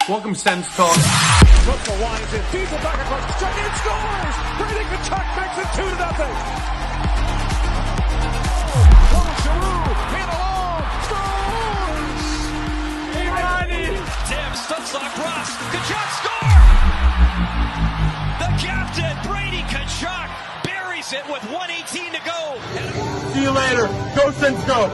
Welcome, Sens Talk. Russell winds in, feeds it back across the strike, and scores! Brady Tkachuk makes it 2-0. Giroux, hit alone, scores! Tim Stutzel across, Tkachuk score! The captain, Brady Tkachuk, buries it with 1:18 to go. See you later. Go, Sens, go.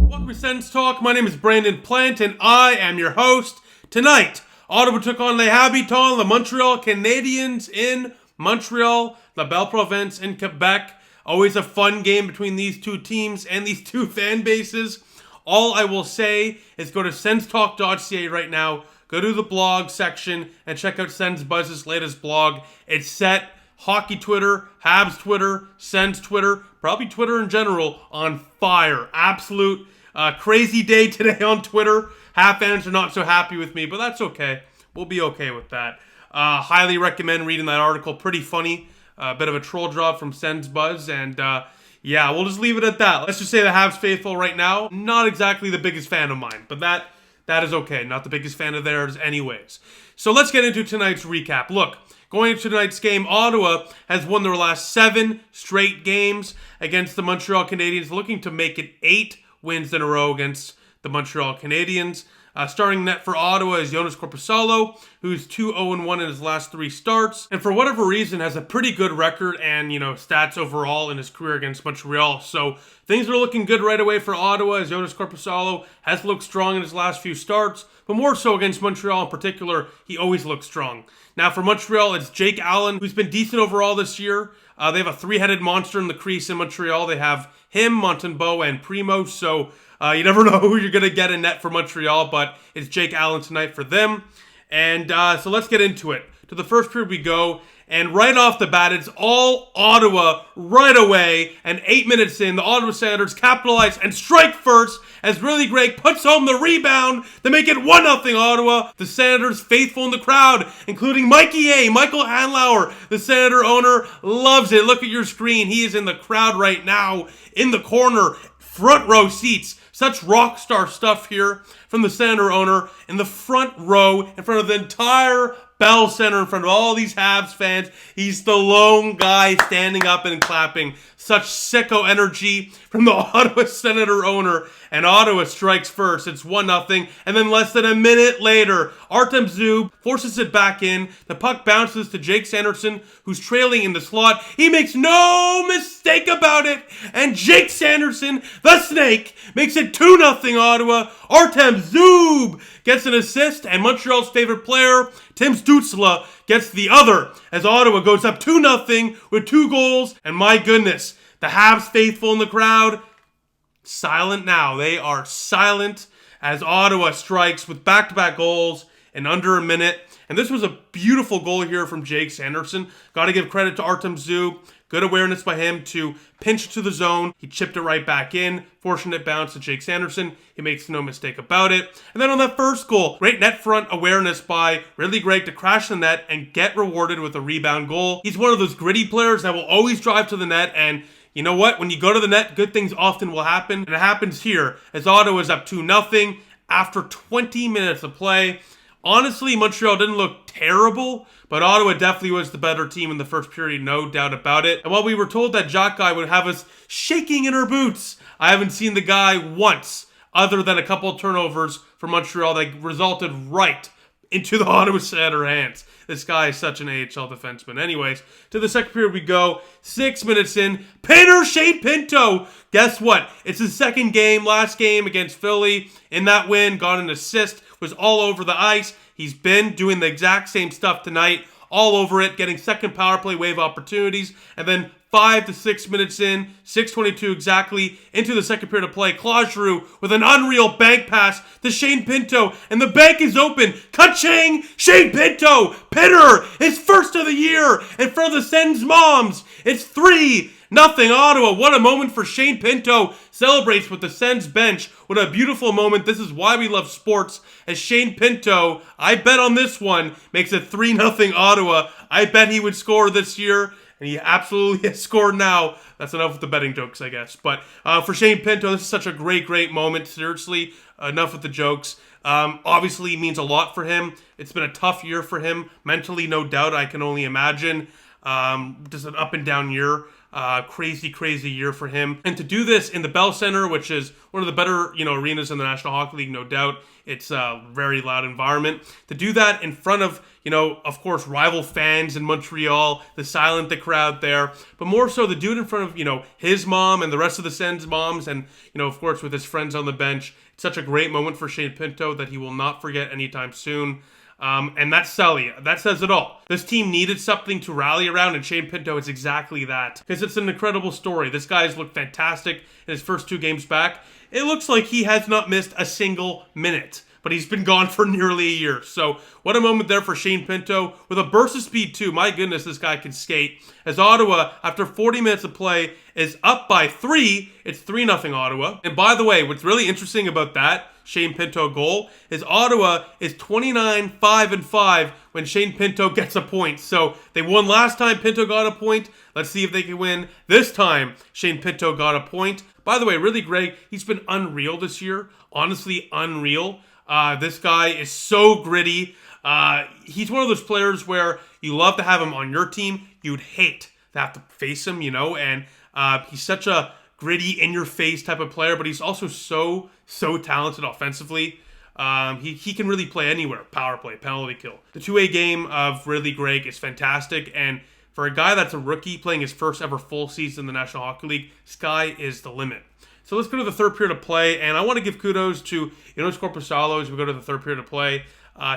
Welcome to Sens Talk. My name is Brandon Plant, and I am your host. Tonight, Ottawa took on Les Habitants, the Montreal Canadiens in Montreal, La Belle Province in Quebec. Always a fun game between these two teams and these two fan bases. All I will say is go to senstalk.ca right now, go to the blog section, and check out Sens Buzz's latest blog. It's set hockey Twitter, Habs Twitter, Sens Twitter, probably Twitter in general, on fire. Absolute crazy day today on Twitter. Half fans are not so happy with me, but that's okay. We'll be okay with that. Highly recommend reading that article. Pretty funny. A bit of a troll job from Sens Buzz. And yeah, we'll just leave it at that. Let's just say the Habs faithful right now, not exactly the biggest fan of mine. But that is okay. Not the biggest fan of theirs anyways. So let's get into tonight's recap. Look, going into tonight's game, Ottawa has won their last 7 straight games against the Montreal Canadiens, looking to make it 8 wins in a row against the Montreal Canadiens. Starting net for Ottawa is Joonas Korpisalo, who's 2-0-1 in his last 3 starts, and for whatever reason has a pretty good record and, stats overall in his career against Montreal. So things are looking good right away for Ottawa, as Joonas Korpisalo has looked strong in his last few starts, but more so against Montreal in particular, he always looks strong. Now for Montreal, it's Jake Allen, who's been decent overall this year. They have a 3-headed monster in the crease in Montreal. They have him, Montembeault, and Primo, so you never know who you're going to get in net for Montreal, but it's Jake Allen tonight for them. And so let's get into it. To the first period we go, and right off the bat, it's all Ottawa right away. And 8 minutes in, the Ottawa Senators capitalize and strike first as Really Great puts home the rebound to make it 1-0 Ottawa. The Senators faithful in the crowd, including Michael Andlaeur, the Senator owner, loves it. Look at your screen. He is in the crowd right now, in the corner, front row seats. Such rock star stuff here from the Senator owner in the front row, in front of the entire Bell Center, in front of all these Habs fans. He's the lone guy standing up and clapping. Such sicko energy from the Ottawa Senator owner. And Ottawa strikes first. It's 1-0. And then less than a minute later, Artem Zub forces it back in. The puck bounces to Jake Sanderson, who's trailing in the slot. He makes no mistake about it. And Jake Sanderson, the snake, makes it 2-0 Ottawa. Artem Zub gets an assist. And Montreal's favorite player, Tim Stützle, gets the other as Ottawa goes up 2-0 with 2 goals. And my goodness, the Habs faithful in the crowd, silent now. They are silent as Ottawa strikes with back-to-back goals in under a minute. And this was a beautiful goal here from Jake Sanderson. Got to give credit to Artem Zub. Good awareness by him to pinch to the zone. He chipped it right back in. Fortunate bounce to Jake Sanderson. He makes no mistake about it. And then on that first goal, great net front awareness by Really Great to crash the net and get rewarded with a rebound goal. He's one of those gritty players that will always drive to the net, and you know what? When you go to the net, good things often will happen. And it happens here as Ottawa is up 2-0 after 20 minutes of play. Honestly, Montreal didn't look terrible, but Ottawa definitely was the better team in the first period, no doubt about it. And while we were told that Jock Guy would have us shaking in our boots, I haven't seen the guy once, other than a couple of turnovers for Montreal that resulted right into the Ottawa Senator hands. This guy is such an AHL defenseman. Anyways, to the second period we go. 6 minutes in, Shane Pinto. Guess what? It's his second game, last game against Philly. In that win, got an assist, was all over the ice. He's been doing the exact same stuff tonight, all over it, getting second power play wave opportunities. And then 5 to 6 minutes in, 6:22 exactly, into the second period of play, Claude Giroux with an unreal bank pass to Shane Pinto, and the bank is open. Ka-ching! Shane Pinto! Pitter! His first of the year! In front of the Sens moms! It's 3-0 Ottawa. What a moment for Shane Pinto. Celebrates with the Sens bench. What a beautiful moment. This is why we love sports. As Shane Pinto, I bet on this one, makes it 3-0 Ottawa. I bet he would score this year. And he absolutely has scored now. That's enough with the betting jokes, I guess. But for Shane Pinto, this is such a great moment. Seriously, enough with the jokes. Obviously means a lot for him. It's been a tough year for him. Mentally, no doubt, I can only imagine. Just an up and down year. Crazy year for him. And to do this in the Bell Center, which is one of the better, arenas in the National Hockey League, no doubt. It's a very loud environment. To do that in front of, of course, rival fans in Montreal, to silence the crowd there, but more so to do it in front of, his mom and the rest of the Sens moms and, of course, with his friends on the bench. It's such a great moment for Shane Pinto that he will not forget anytime soon. And that's Sully. That says it all. This team needed something to rally around, and Shane Pinto is exactly that. Because it's an incredible story. This guy has looked fantastic in his first 2 games back. It looks like he has not missed a single minute. But he's been gone for nearly a year. So what a moment there for Shane Pinto. With a burst of speed too. My goodness, this guy can skate. As Ottawa, after 40 minutes of play, is up by 3. It's 3-0 Ottawa. And by the way, what's really interesting about that Shane Pinto goal is Ottawa is 29-5-5 when Shane Pinto gets a point. So they won last time Pinto got a point. Let's see if they can win this time. Shane Pinto got a point. By the way, really great. He's been unreal this year. Honestly, unreal. This guy is so gritty. He's one of those players where you love to have him on your team. You'd hate to have to face him, and he's such a gritty, in-your-face type of player, but he's also so talented offensively. He can really play anywhere. Power play, penalty kill. The two-way game of Ridley Gregg is fantastic, and for a guy that's a rookie playing his first ever full season in the National Hockey League, sky is the limit. So let's go to the third period of play, and I want to give kudos to Joonas Korpisalo as we go to the third period of play.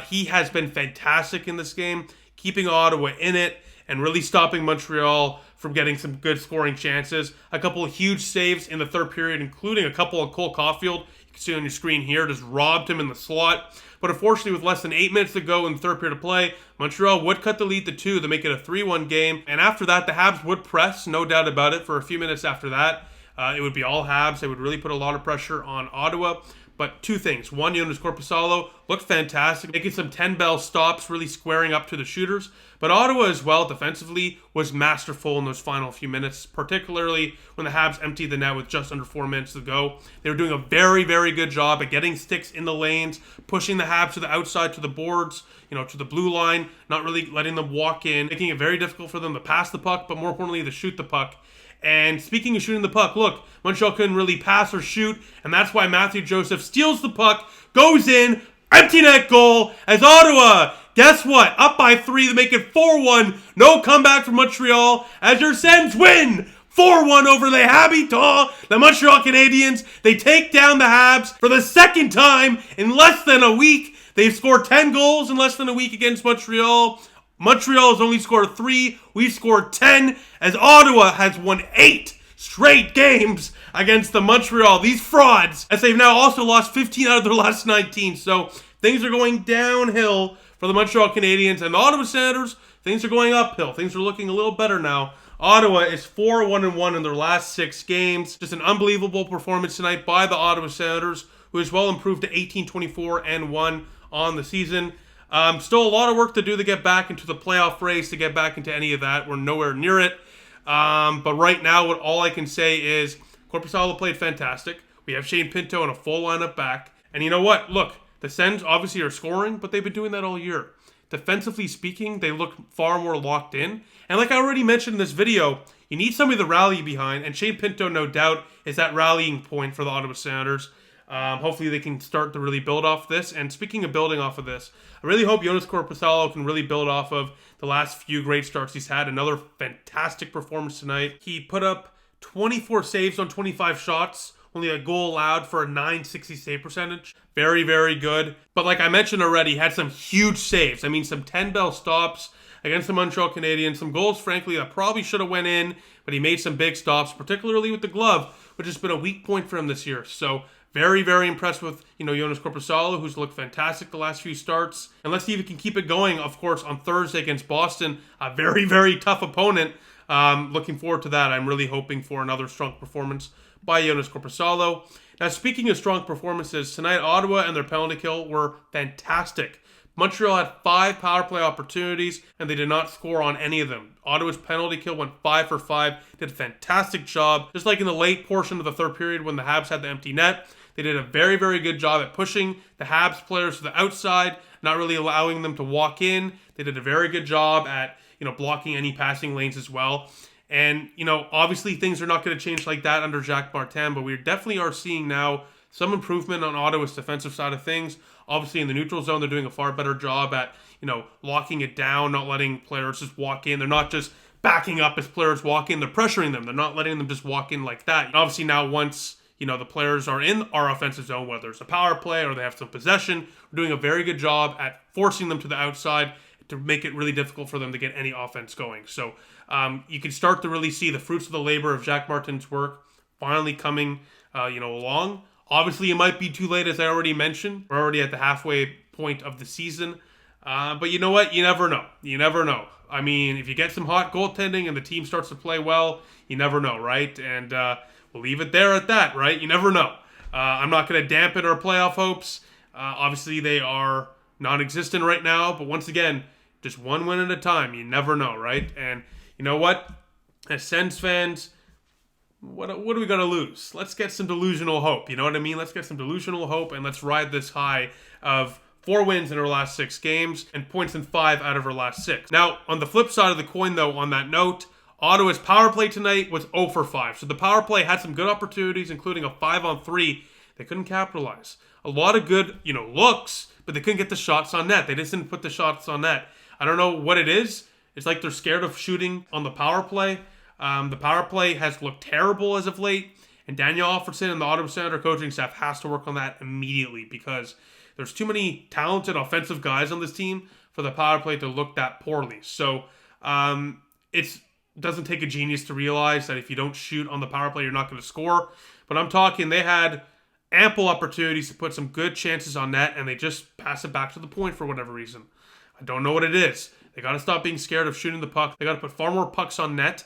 He has been fantastic in this game, keeping Ottawa in it and really stopping Montreal from getting some good scoring chances. A couple of huge saves in the third period, including a couple of Cole Caulfield. You can see on your screen here, just robbed him in the slot. But unfortunately, with less than 8 minutes to go in the third period of play, Montreal would cut the lead to 2 to make it a 3-1 game. And after that, the Habs would press, no doubt about it, for a few minutes after that. It would be all Habs. They would really put a lot of pressure on Ottawa. But 2 things. One, Joonas Korpisalo looked fantastic, making some 10-bell stops, really squaring up to the shooters. But Ottawa as well, defensively, was masterful in those final few minutes, particularly when the Habs emptied the net with just under 4 minutes to go. They were doing a very good job at getting sticks in the lanes, pushing the Habs to the outside, to the boards, to the blue line, not really letting them walk in, making it very difficult for them to pass the puck, but more importantly, to shoot the puck. And speaking of shooting the puck, look, Montreal couldn't really pass or shoot, and that's why Matthew Joseph steals the puck, goes in, empty net goal, as Ottawa, guess what? Up by 3 to make it 4-1. No comeback from Montreal, as your Sens win 4-1 over the Habitants, the Montreal Canadiens. They take down the Habs for the second time in less than a week. They've scored 10 goals in less than a week against Montreal. Montreal has only scored 3. We've scored 10, as Ottawa has won 8 straight games against the Montreal. These frauds, as they've now also lost 15 out of their last 19. So things are going downhill for the Montreal Canadiens, and the Ottawa Senators, things are going uphill. Things are looking a little better now. Ottawa is 4-1-1 in their last 6 games. Just an unbelievable performance tonight by the Ottawa Senators, who has well improved to 18-24-1 on the season. Still a lot of work to do to get back into the playoff race, to get back into any of that. We're nowhere near it. But right now, all I can say is Korpisalo played fantastic. We have Shane Pinto and a full lineup back. And you know what? Look, the Sens obviously are scoring, but they've been doing that all year. Defensively speaking, they look far more locked in. And like I already mentioned in this video, you need somebody to rally behind. And Shane Pinto, no doubt, is that rallying point for the Ottawa Senators. Hopefully they can start to really build off this. And speaking of building off of this, I really hope Joonas Korpisalo can really build off of the last few great starts he's had. Another fantastic performance tonight. He put up 24 saves on 25 shots, only a goal allowed for a .960 save percentage. Very good. But like I mentioned already, he had some huge saves. I mean, some 10-bell stops against the Montreal Canadiens. Some goals, frankly, that probably should have went in, but he made some big stops, particularly with the glove, which has been a weak point for him this year. So very impressed with, Joonas Korpisalo, who's looked fantastic the last few starts. And let's see if he can keep it going, of course, on Thursday against Boston. A very tough opponent. Looking forward to that. I'm really hoping for another strong performance by Joonas Korpisalo. Now, speaking of strong performances, tonight Ottawa and their penalty kill were fantastic. Montreal had 5 power play opportunities, and they did not score on any of them. Ottawa's penalty kill went 5 for 5, did a fantastic job. Just like in the late portion of the third period when the Habs had the empty net, They did a very, very good job at pushing the Habs players to the outside, not really allowing them to walk in. They did a very good job at, blocking any passing lanes as well. And, obviously things are not going to change like that under Jacques Martin, but we definitely are seeing now some improvement on Ottawa's defensive side of things. Obviously in the neutral zone, they're doing a far better job at, locking it down, not letting players just walk in. They're not just backing up as players walk in. They're pressuring them. They're not letting them just walk in like that. And obviously now once, the players are in our offensive zone, whether it's a power play or they have some possession, we're doing a very good job at forcing them to the outside to make it really difficult for them to get any offense going. So you can start to really see the fruits of the labor of Jacques Martin's work finally coming, along. Obviously, it might be too late, as I already mentioned. We're already at the halfway point of the season. But you know what? You never know. You never know. I mean, if you get some hot goaltending and the team starts to play well, you never know, right? And we'll leave it there at that, right? You never know. I'm not going to dampen our playoff hopes. Obviously, they are non-existent right now. But once again, just one win at a time. You never know, right? And you know what? As Sens fans, what are we going to lose? Let's get some delusional hope. You know what I mean? Let's get some delusional hope and let's ride this high of 4 wins in our last 6 games and points in 5 out of our last 6. Now, on the flip side of the coin, though, on that note, Ottawa's power play tonight was 0 for 5. So the power play had some good opportunities, including a 5-on-3. They couldn't capitalize. A lot of good, looks, but they couldn't get the shots on net. They just didn't put the shots on net. I don't know what it is. It's like they're scared of shooting on the power play. The power play has looked terrible as of late, and Daniel Alfredson and the Ottawa Senator coaching staff has to work on that immediately because there's too many talented offensive guys on this team for the power play to look that poorly. So it doesn't take a genius to realize that if you don't shoot on the power play, you're not going to score. But I'm talking they had ample opportunities to put some good chances on net, and they just pass it back to the point for whatever reason. I don't know what it is. They got to stop being scared of shooting the puck. They got to put far more pucks on net.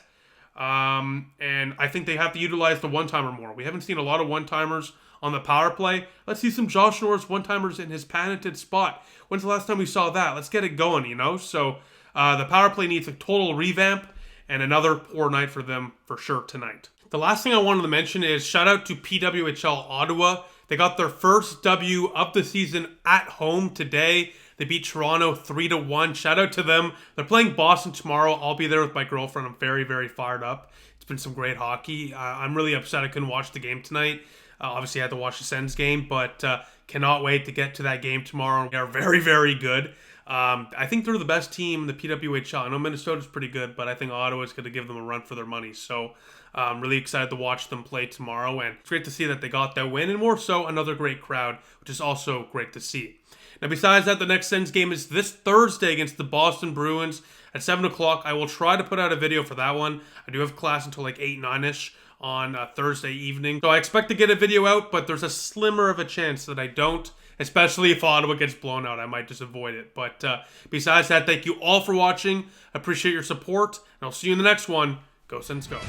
And I think they have to utilize the one-timer more. We haven't seen a lot of one-timers on the power play. Let's see some Josh Norris one-timers in his patented spot. When's the last time we saw that? Let's get it going, So the power play needs a total revamp and another poor night for them for sure tonight. The last thing I wanted to mention is shout out to PWHL Ottawa. They got their first W of the season at home today. They beat Toronto 3-1. Shout out to them. They're playing Boston tomorrow. I'll be there with my girlfriend. I'm very, very fired up. It's been some great hockey. I'm really upset I couldn't watch the game tonight. Obviously, I had to watch the Sens game, but cannot wait to get to that game tomorrow. They are very, very good. I think they're the best team in the PWHL. I know Minnesota's pretty good, but I think Ottawa's going to give them a run for their money. So I'm really excited to watch them play tomorrow. And it's great to see that they got that win. And more so, another great crowd, which is also great to see. Now, besides that, the next Sens game is this Thursday against the Boston Bruins at 7 o'clock. I will try to put out a video for that one. I do have class until like 8, 9-ish on Thursday evening. So I expect to get a video out, but there's a slimmer of a chance that I don't, especially if Ottawa gets blown out. I might just avoid it. But besides that, thank you all for watching. I appreciate your support, and I'll see you in the next one. Go Sens, go.